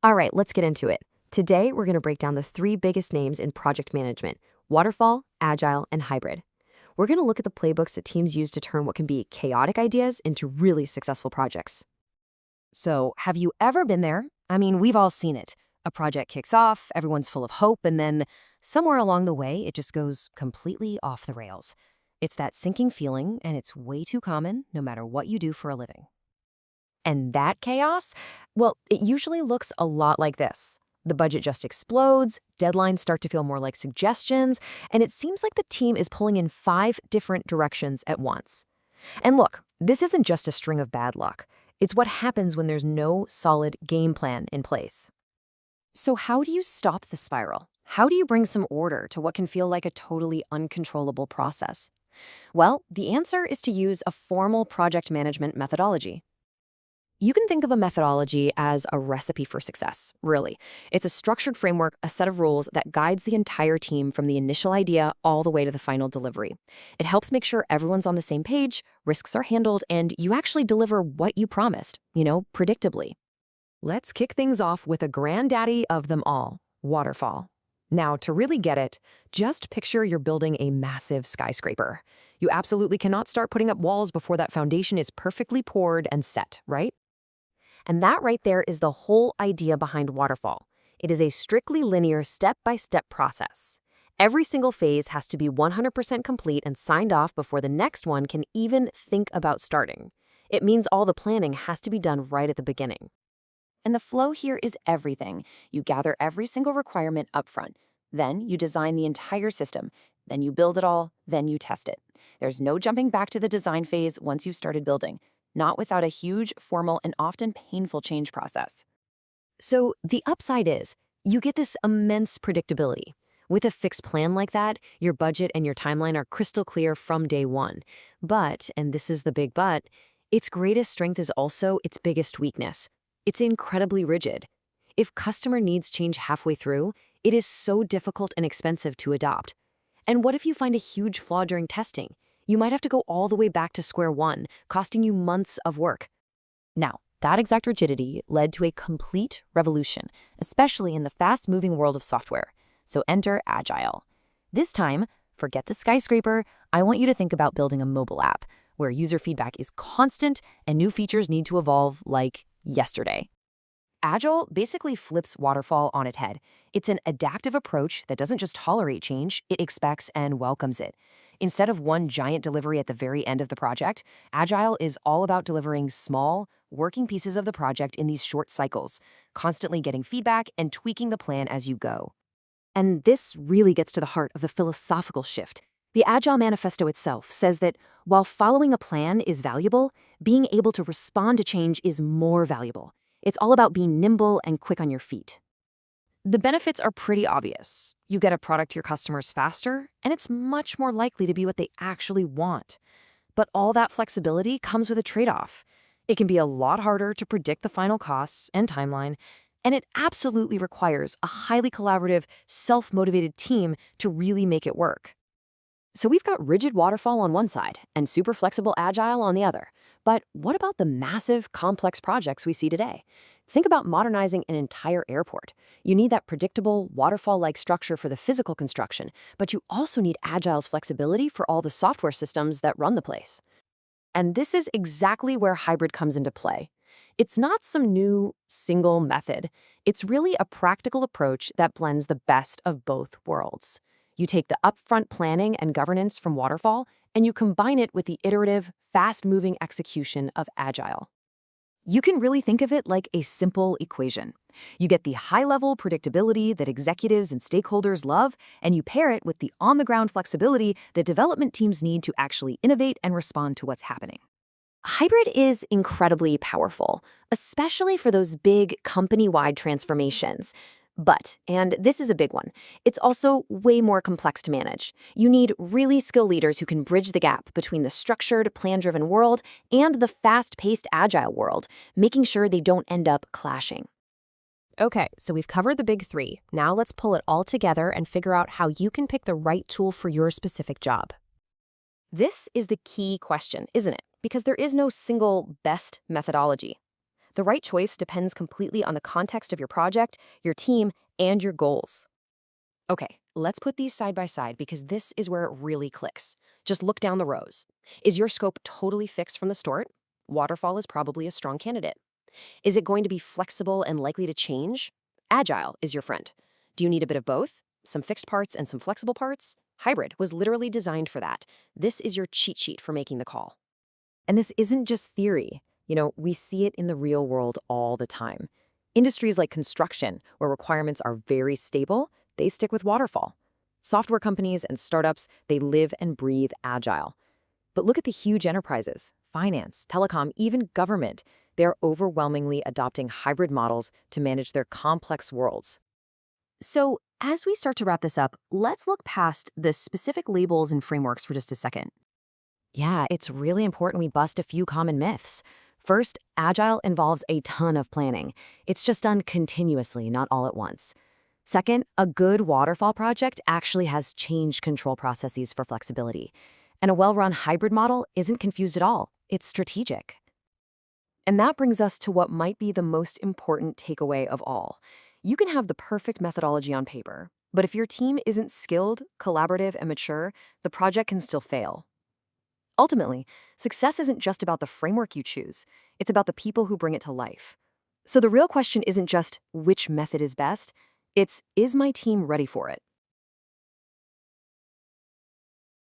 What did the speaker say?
All right, let's get into it. Today, we're going to break down the three biggest names in project management: Waterfall, Agile, and Hybrid. We're going to look at the playbooks that teams use to turn what can be chaotic ideas into really successful projects. So, have you ever been there? I mean, we've all seen it. A project kicks off, everyone's full of hope, and then somewhere along the way, it just goes completely off the rails. It's that sinking feeling, and it's way too common no matter what you do for a living. And that chaos? Well, it usually looks a lot like this. The budget just explodes, deadlines start to feel more like suggestions, and it seems like the team is pulling in 5 different directions at once. And look, this isn't just a string of bad luck. It's what happens when there's no solid game plan in place. So, how do you stop the spiral? How do you bring some order to what can feel like a totally uncontrollable process? Well, the answer is to use a formal project management methodology. You can think of a methodology as a recipe for success, really. It's a structured framework, a set of rules that guides the entire team from the initial idea all the way to the final delivery. It helps make sure everyone's on the same page, risks are handled, and you actually deliver what you promised, predictably. Let's kick things off with a granddaddy of them all, Waterfall. Now, to really get it, just picture you're building a massive skyscraper. You absolutely cannot start putting up walls before that foundation is perfectly poured and set, right? And that right there is the whole idea behind Waterfall. It is a strictly linear step-by-step process. Every single phase has to be 100% complete and signed off before the next one can even think about starting. It means all the planning has to be done right at the beginning. And the flow here is everything. You gather every single requirement upfront. Then you design the entire system. Then you build it all. Then you test it. There's no jumping back to the design phase once you've started building, not without a huge, formal, and often painful change process. So the upside is you get this immense predictability. With a fixed plan like that, your budget and your timeline are crystal clear from day one. But, and this is the big but, its greatest strength is also its biggest weakness. It's incredibly rigid. If customer needs change halfway through, it is so difficult and expensive to adopt. And what if you find a huge flaw during testing? You might have to go all the way back to square one, costing you months of work. Now, that exact rigidity led to a complete revolution, especially in the fast-moving world of software. So enter Agile. This time, forget the skyscraper. I want you to think about building a mobile app where user feedback is constant and new features need to evolve like yesterday. Agile basically flips Waterfall on its head. It's an adaptive approach that doesn't just tolerate change, it expects and welcomes it. Instead of one giant delivery at the very end of the project, Agile is all about delivering small, working pieces of the project in these short cycles, constantly getting feedback and tweaking the plan as you go. And this really gets to the heart of the philosophical shift. The Agile Manifesto itself says that while following a plan is valuable, being able to respond to change is more valuable. It's all about being nimble and quick on your feet. The benefits are pretty obvious. You get a product to your customers faster, and it's much more likely to be what they actually want. But all that flexibility comes with a trade-off. It can be a lot harder to predict the final costs and timeline, and it absolutely requires a highly collaborative, self-motivated team to really make it work. So we've got rigid Waterfall on one side and super flexible Agile on the other. But what about the massive, complex projects we see today? Think about modernizing an entire airport. You need that predictable, waterfall-like structure for the physical construction, but you also need Agile's flexibility for all the software systems that run the place. And this is exactly where hybrid comes into play. It's not some new, single method. It's really a practical approach that blends the best of both worlds. You take the upfront planning and governance from Waterfall, and you combine it with the iterative, fast-moving execution of Agile. You can really think of it like a simple equation. You get the high-level predictability that executives and stakeholders love, and you pair it with the on-the-ground flexibility that development teams need to actually innovate and respond to what's happening. Hybrid is incredibly powerful, especially for those big company-wide transformations. But, and this is a big one, it's also way more complex to manage. You need really skilled leaders who can bridge the gap between the structured, plan-driven world and the fast-paced agile world, making sure they don't end up clashing. Okay, so we've covered the big three. Now let's pull it all together and figure out how you can pick the right tool for your specific job. This is the key question, isn't it? Because there is no single best methodology. The right choice depends completely on the context of your project, your team, and your goals. Okay, let's put these side by side because this is where it really clicks. Just look down the rows. Is your scope totally fixed from the start? Waterfall is probably a strong candidate. Is it going to be flexible and likely to change? Agile is your friend. Do you need a bit of both? Some fixed parts and some flexible parts? Hybrid was literally designed for that. This is your cheat sheet for making the call. And this isn't just theory. We see it in the real world all the time. Industries like construction, where requirements are very stable, they stick with waterfall. Software companies and startups, they live and breathe agile. But look at the huge enterprises, finance, telecom, even government. They're overwhelmingly adopting hybrid models to manage their complex worlds. So, as we start to wrap this up, let's look past the specific labels and frameworks for just a second. Yeah, it's really important we bust a few common myths. First, Agile involves a ton of planning. It's just done continuously, not all at once. Second, a good waterfall project actually has change control processes for flexibility. And a well-run hybrid model isn't confused at all. It's strategic. And that brings us to what might be the most important takeaway of all. You can have the perfect methodology on paper, but if your team isn't skilled, collaborative, and mature, the project can still fail. Ultimately, success isn't just about the framework you choose, it's about the people who bring it to life. So the real question isn't just which method is best, it's is my team ready for it?